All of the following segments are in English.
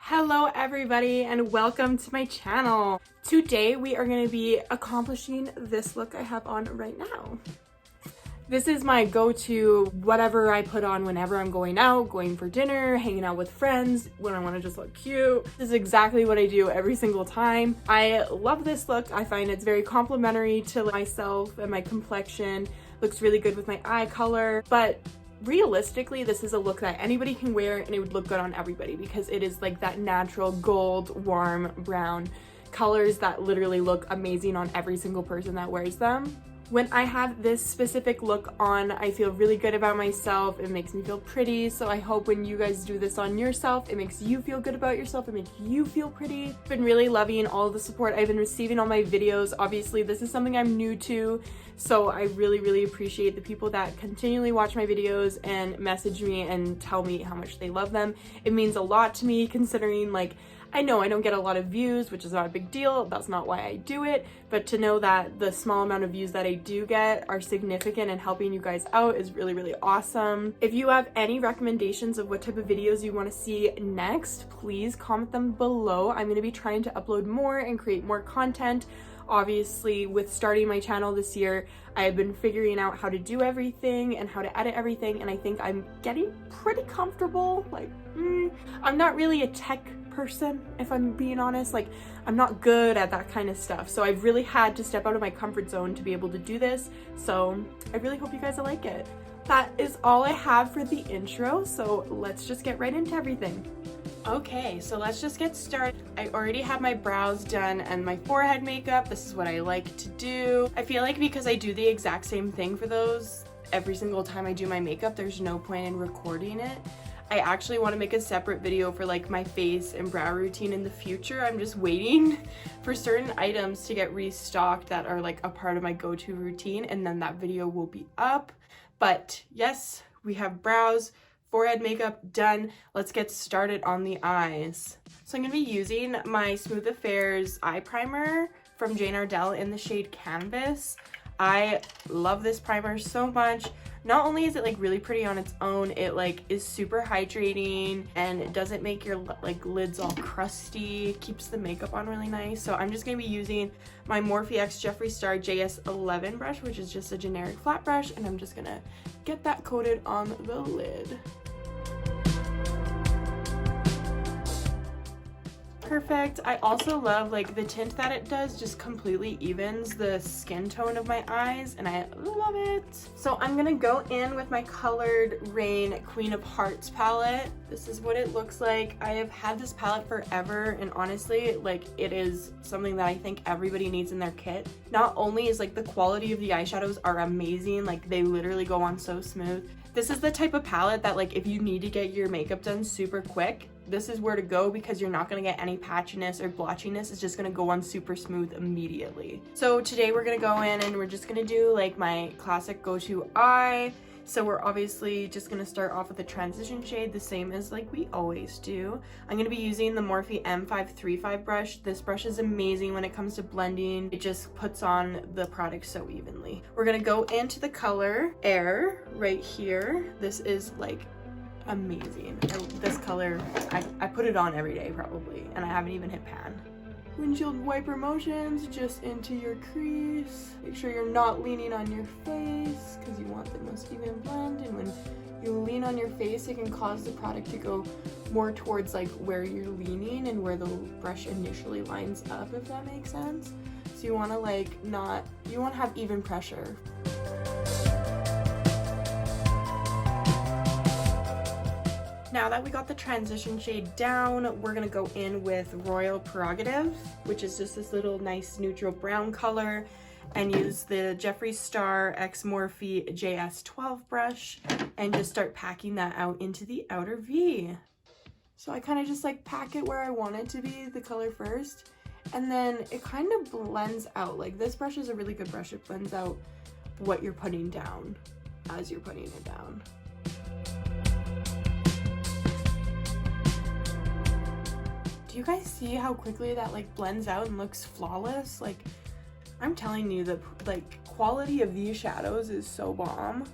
Hello everybody and welcome to my channel. Today we are going to be accomplishing this look I have on right now. This is my go-to whatever I put on whenever I'm going out, going for dinner, hanging out with friends, when I want to just look cute. This is exactly what I do every single time. I love this look. I find it's very complimentary to myself and my complexion. Looks really good with my eye color, but realistically, this is a look that anybody can wear and it would look good on everybody because it is like that natural gold, warm brown colors that literally look amazing on every single person that wears them. When I have this specific look on, I feel really good about myself. It makes me feel pretty. So I hope when you guys do this on yourself, it makes you feel good about yourself. It makes you feel pretty. I've been really loving all the support I've been receiving on my videos. Obviously, this is something I'm new to. So I really appreciate the people that continually watch my videos and message me and tell me how much they love them. It means a lot to me considering I know I don't get a lot of views, which is not a big deal. That's not why I do it. But to know that the small amount of views that I do get are significant and helping you guys out is really awesome. If you have any recommendations of what type of videos you want to see next, please comment them below. I'm going to be trying to upload more and create more content. Obviously, with starting my channel this year, I have been figuring out how to do everything and how to edit everything, and I think I'm getting pretty comfortable. I'm not really a tech person, if I'm being honest. I'm not good at that kind of stuff, so I've really had to step out of my comfort zone to be able to do this, so I really hope you guys will like it. That is all I have for the intro, so let's just get right into everything. Okay, so let's just get started. I already have my brows done and my forehead makeup. This is what I like to do. I feel like because I do the exact same thing for those every single time I do my makeup, there's no point in recording it. I actually want to make a separate video for my face and brow routine in the future. I'm just waiting for certain items to get restocked that are a part of my go-to routine, and then that video will be up. But yes, we have brows, forehead makeup done. Let's get started on the eyes. So I'm going to be using my Smooth Affairs eye primer from Jane Ardell in the shade Canvas. I love this primer so much. Not only is it really pretty on its own, it is super hydrating and it doesn't make your lids all crusty, keeps the makeup on really nice. So I'm just going to be using my Morphe X Jeffree Star JS11 brush, which is just a generic flat brush, and I'm just going to get that coated on the lid. Perfect. I also love the tint that it does just completely evens the skin tone of my eyes, and I love it. So I'm gonna go in with my Colored Rain Queen of Hearts palette. This is what it looks like. I have had this palette forever, and honestly it is something that I think everybody needs in their kit. Not only is the quality of the eyeshadows are amazing, they literally go on so smooth. This is the type of palette that if you need to get your makeup done super quick, this is where to go because you're not going to get any patchiness or blotchiness. It's just going to go on super smooth immediately. So today we're going to go in and we're just going to do my classic go-to eye. So we're obviously just going to start off with a transition shade, the same as we always do. I'm going to be using the Morphe M535 brush. This brush is amazing when it comes to blending. It just puts on the product so evenly. We're going to go into the color Air right here. This is amazing. This color, I put it on every day probably, and I haven't even hit pan. Windshield wiper motions just into your crease. Make sure you're not leaning on your face because you want the most even blend, and when you lean on your face, it can cause the product to go more towards where you're leaning and where the brush initially lines up, if that makes sense. So you want to you want to have even pressure. Now that we got the transition shade down, we're gonna go in with Royal Prerogative, which is just this little nice neutral brown color, and use the Jeffree Star X Morphe JS12 brush and just start packing that out into the outer V. So I kind of just pack it where I want it to be, the color first, and then it kind of blends out. This brush is a really good brush. It blends out what you're putting down as you're putting it down. Do you guys see how quickly that blends out and looks flawless? I'm telling you, the quality of these shadows is so bomb.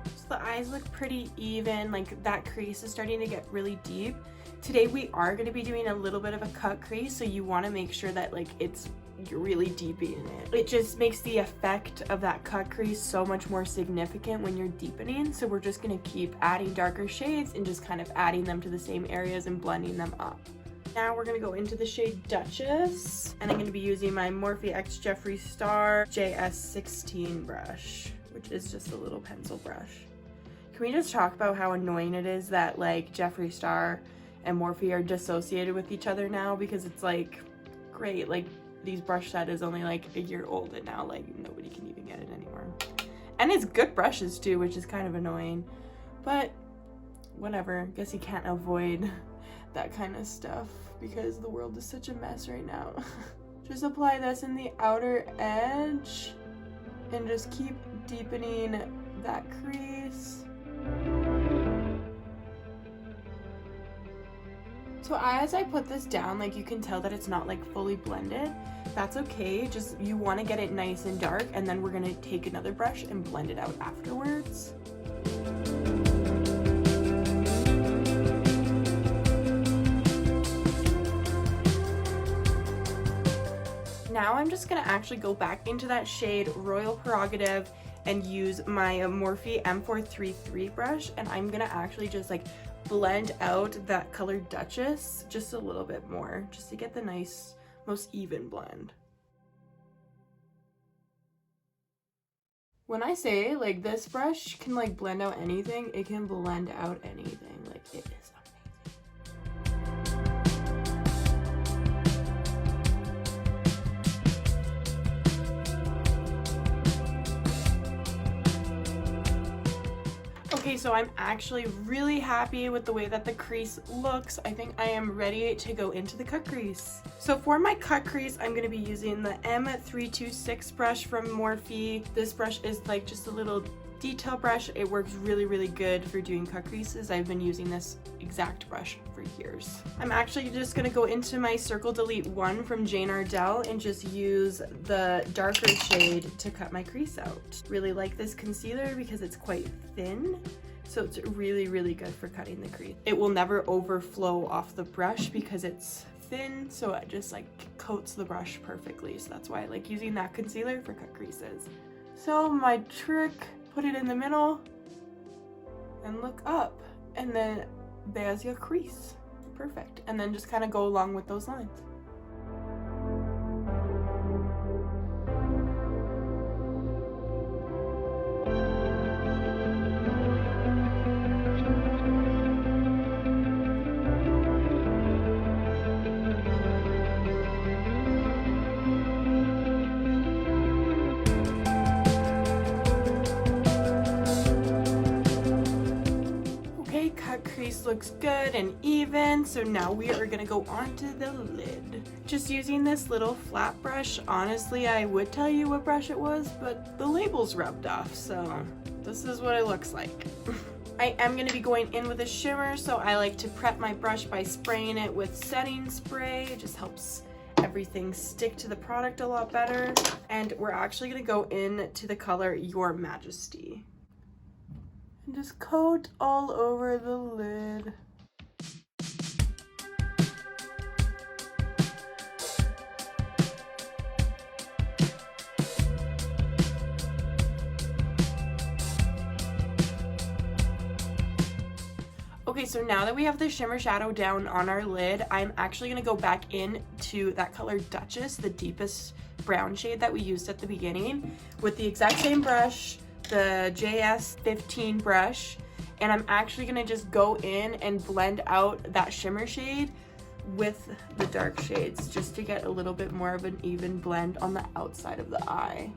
So the eyes look pretty even, like that crease is starting to get really deep. Today we are going to be doing a little bit of a cut crease, so you want to make sure that like you're really deepening it. It just makes the effect of that cut crease so much more significant when you're deepening. So we're just going to keep adding darker shades and just kind of adding them to the same areas and blending them up. Now we're going to go into the shade Duchess, and I'm going to be using my Morphe X Jeffree Star JS16 brush, which is just a little pencil brush. Can we just talk about how annoying it is that like Jeffree Star and Morphe are dissociated with each other now? Because it's like, great, like these brush set is only like a year old and now like nobody can even get it anymore. And it's good brushes too, which is kind of annoying, but whatever. Guess you can't avoid that kind of stuff because the world is such a mess right now. Just apply this in the outer edge and just keep deepening that crease. So as I put this down, like you can tell that it's not like fully blended. That's okay, just you want to get it nice and dark, and then we're going to take another brush and blend it out afterwards. Now I'm just going to actually go back into that shade Royal Prerogative and use my Morphe M433 brush, and I'm going to actually just like blend out that color Duchess just a little bit more, just to get the nice, most even blend. When I say like this brush can like blend out anything, it can blend out anything. Like it is amazing. Okay, so I'm actually really happy with the way that the crease looks. I think I am ready to go into the cut crease. So for my cut crease, I'm going to be using the M326 brush from Morphe. This brush is like just a little detail brush. It works really, really good for doing cut creases. I've been using this exact brush for years. I'm actually just going to go into my Circle Delete 1 from Jane Ardell and just use the darker shade to cut my crease out. Really like this concealer because it's quite thin, so it's really, really good for cutting the crease. It will never overflow off the brush because it's thin, so it just like coats the brush perfectly. So that's why I like using that concealer for cut creases. So my trick, put it in the middle and look up, and then there's your crease. Perfect. And then just kind of go along with those lines. Crease looks good and even, so now we are gonna go onto the lid. Just using this little flat brush. Honestly, I would tell you what brush it was, but the label's rubbed off, so this is what it looks like. I am gonna be going in with a shimmer, so I like to prep my brush by spraying it with setting spray. It just helps everything stick to the product a lot better. And we're actually gonna go into the color Your Majesty. And just coat all over the lid. Okay, so now that we have the shimmer shadow down on our lid, I'm actually gonna go back into that color Duchess, the deepest brown shade that we used at the beginning, with the exact same brush, the JS15 brush, and I'm actually gonna just go in and blend out that shimmer shade with the dark shades just to get a little bit more of an even blend on the outside of the eye.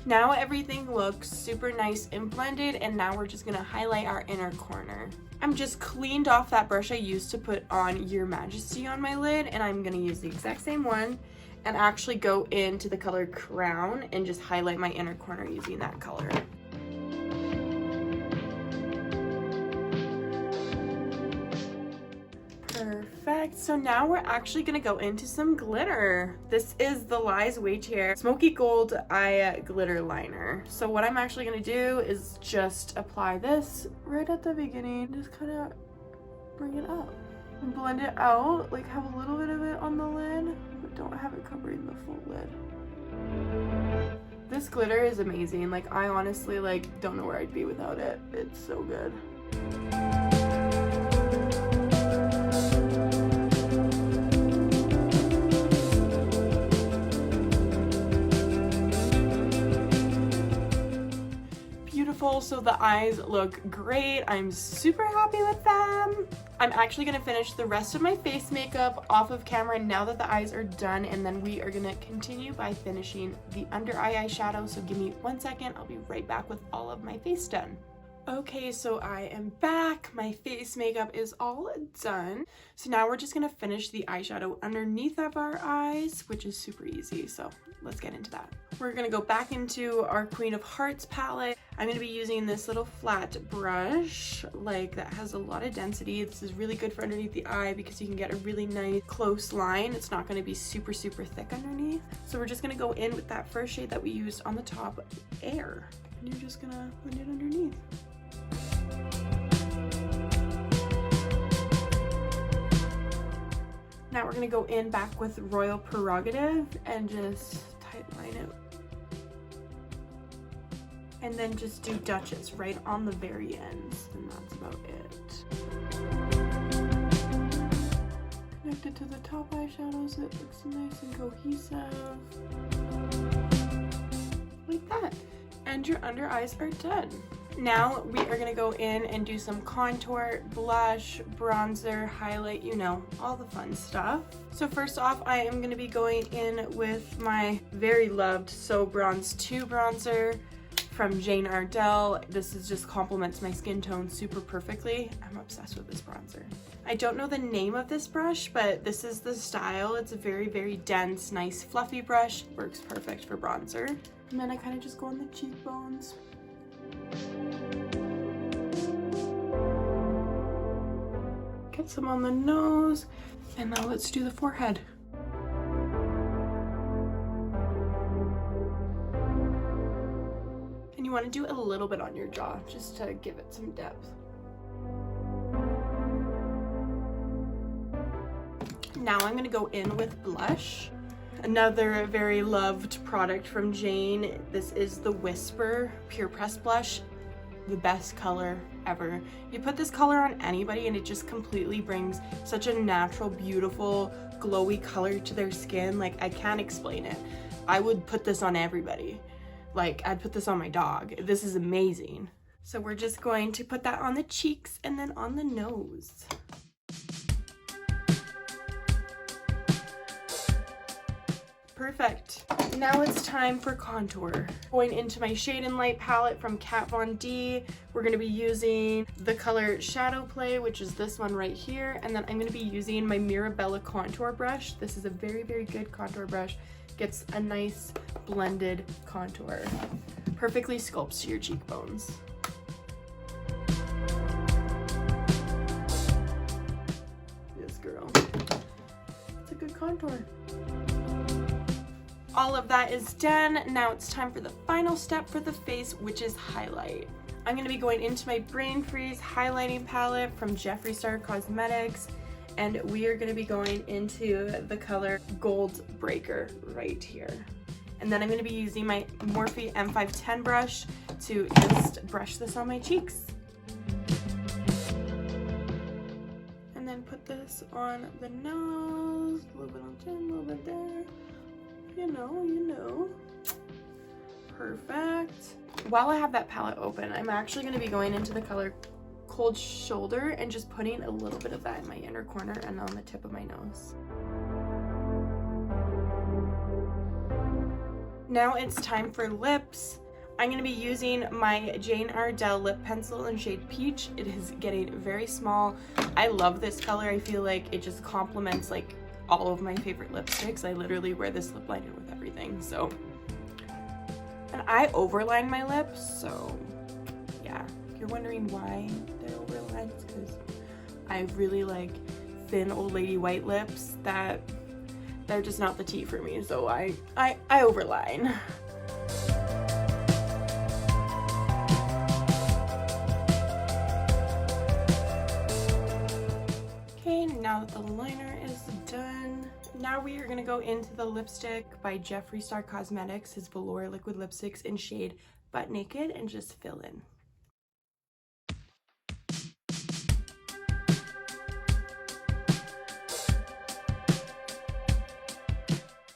Now everything looks super nice and blended, and now we're just gonna highlight our inner corner. I'm just cleaned off that brush I used to put on Your Majesty on my lid, and I'm gonna use the exact same one and actually go into the color Crown and just highlight my inner corner using that color. Perfect. Perfect. So now we're actually gonna go into some glitter. This is the Lies Waytear Smoky Gold Eye Glitter Liner. So what I'm actually gonna do is just apply this right at the beginning. Just kind of bring it up and blend it out. Like have a little bit of it on the lid, but don't have it covering the full lid. This glitter is amazing. Like I honestly like don't know where I'd be without it. It's so good. Beautiful. So the eyes look great. I'm super happy with them. I'm actually gonna finish the rest of my face makeup off of camera now that the eyes are done, and then we are gonna continue by finishing the under eye eyeshadow. So give me 1 second, I'll be right back with all of my face done. Okay, so I am back. My face makeup is all done. So now we're just gonna finish the eyeshadow underneath of our eyes, which is super easy. So let's get into that. We're gonna go back into our Queen of Hearts palette. I'm gonna be using this little flat brush, like that has a lot of density. This is really good for underneath the eye because you can get a really nice close line. It's not gonna be super, super thick underneath. So we're just gonna go in with that first shade that we used on the top, Air. And you're just gonna put it underneath. Now we're gonna go in back with Royal Prerogative and just tight line it. And then just do Duchess right on the very ends, and that's about it. Connect it to the top eyeshadows, it looks nice and cohesive. Like that. And your under eyes are done. Now we are gonna go in and do some contour, blush, bronzer, highlight, you know, all the fun stuff. So first off, I am gonna be going in with my very loved So Bronze 2 bronzer from Jane Ardell. This is just complements my skin tone super perfectly. I'm obsessed with this bronzer. I don't know the name of this brush, but this is the style. It's a very, very dense, nice, fluffy brush. Works perfect for bronzer. And then I kind of just go on the cheekbones. Get some on the nose, and now let's do the forehead. And you want to do a little bit on your jaw just to give it some depth. Now I'm going to go in with blush. Another very loved product from Jane. This is the Whisper Pure Press Blush. The best color ever. You put this color on anybody and it just completely brings such a natural, beautiful, glowy color to their skin. Like, I can't explain it. I would put this on everybody. Like, I'd put this on my dog. This is amazing. So we're just going to put that on the cheeks and then on the nose. Perfect. Now it's time for contour. Going into my Shade and Light palette from Kat Von D, we're going to be using the color Shadow Play, which is this one right here, and then I'm going to be using my Mirabella contour brush. This is a very, very good contour brush. Gets a nice blended contour. Perfectly sculpts your cheekbones. Yes, girl. It's a good contour. All of that is done. Now it's time for the final step for the face, which is highlight. I'm going to be going into my Brain Freeze highlighting palette from Jeffree Star Cosmetics, and we are going to be going into the color Gold Breaker right here. And then I'm going to be using my Morphe M510 brush to just brush this on my cheeks. And then put this on the nose, a little bit on chin, a little bit there. You know. Perfect. While I have that palette open, I'm actually going to be going into the color Cold Shoulder and just putting a little bit of that in my inner corner and on the tip of my nose. Now it's time for lips. I'm going to be using my Jane Ardell lip pencil in shade Peach. It is getting very small. I love this color. I feel like it just complements like all of my favorite lipsticks. I literally wear this lip liner with everything, so. And I overline my lips, so yeah. If you're wondering why they're overlined, it's because I really like thin old lady white lips that they're just not the tea for me, so I overline. Okay, now that the liner is done, now we are gonna go into the lipstick by Jeffree Star Cosmetics, his Velour liquid lipsticks in shade Butt Naked, and just fill in.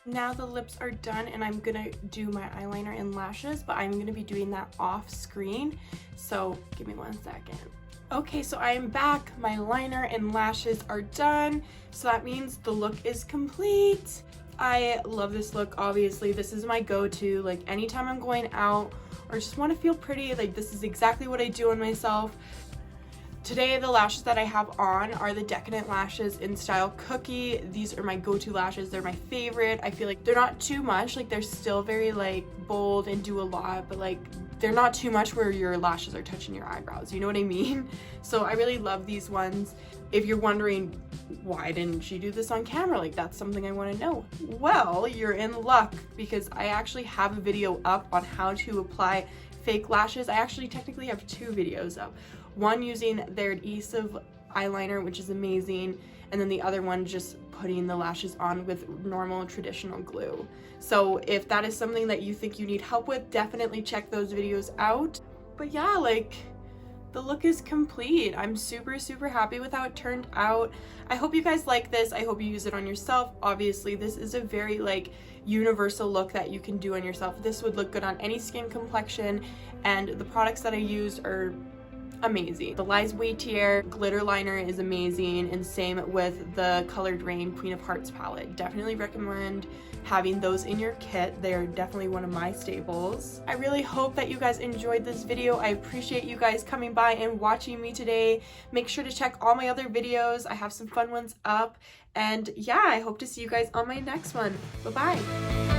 Now the lips are done and I'm gonna do my eyeliner and lashes, but I'm gonna be doing that off screen, so give me 1 second. Okay, so I am back. My liner and lashes are done, so that means the look is complete. I love this look. Obviously, this is my go-to, like anytime I'm going out or just want to feel pretty, like this is exactly what I do on myself. Today, the lashes that I have on are the Decadent lashes in style Cookie. These are my go-to lashes. They're my favorite. I feel like they're not too much. Like they're still very like bold and do a lot, but like they're not too much where your lashes are touching your eyebrows. You know what I mean? So I really love these ones. If you're wondering, why didn't she do this on camera? Like that's something I want to know. Well, you're in luck because I actually have a video up on how to apply fake lashes. I actually technically have 2 videos up. One using their adhesive eyeliner, which is amazing, and then the other one just putting the lashes on with normal traditional glue. So if that is something that you think you need help with, definitely check those videos out. But yeah, like the look is complete. I'm super happy with how it turned out. I hope you guys like this. I hope you use it on yourself. Obviously, this is a very like universal look that you can do on yourself. This would look good on any skin complexion, and the products that I used are amazing. The Lies Waitier glitter liner is amazing, and same with the Colored Rain Queen of Hearts palette. Definitely recommend having those in your kit. They're definitely one of my staples. I really hope that you guys enjoyed this video. I appreciate you guys coming by and watching me today. Make sure to check all my other videos. I have some fun ones up, and yeah, I hope to see you guys on my next one. Bye-bye.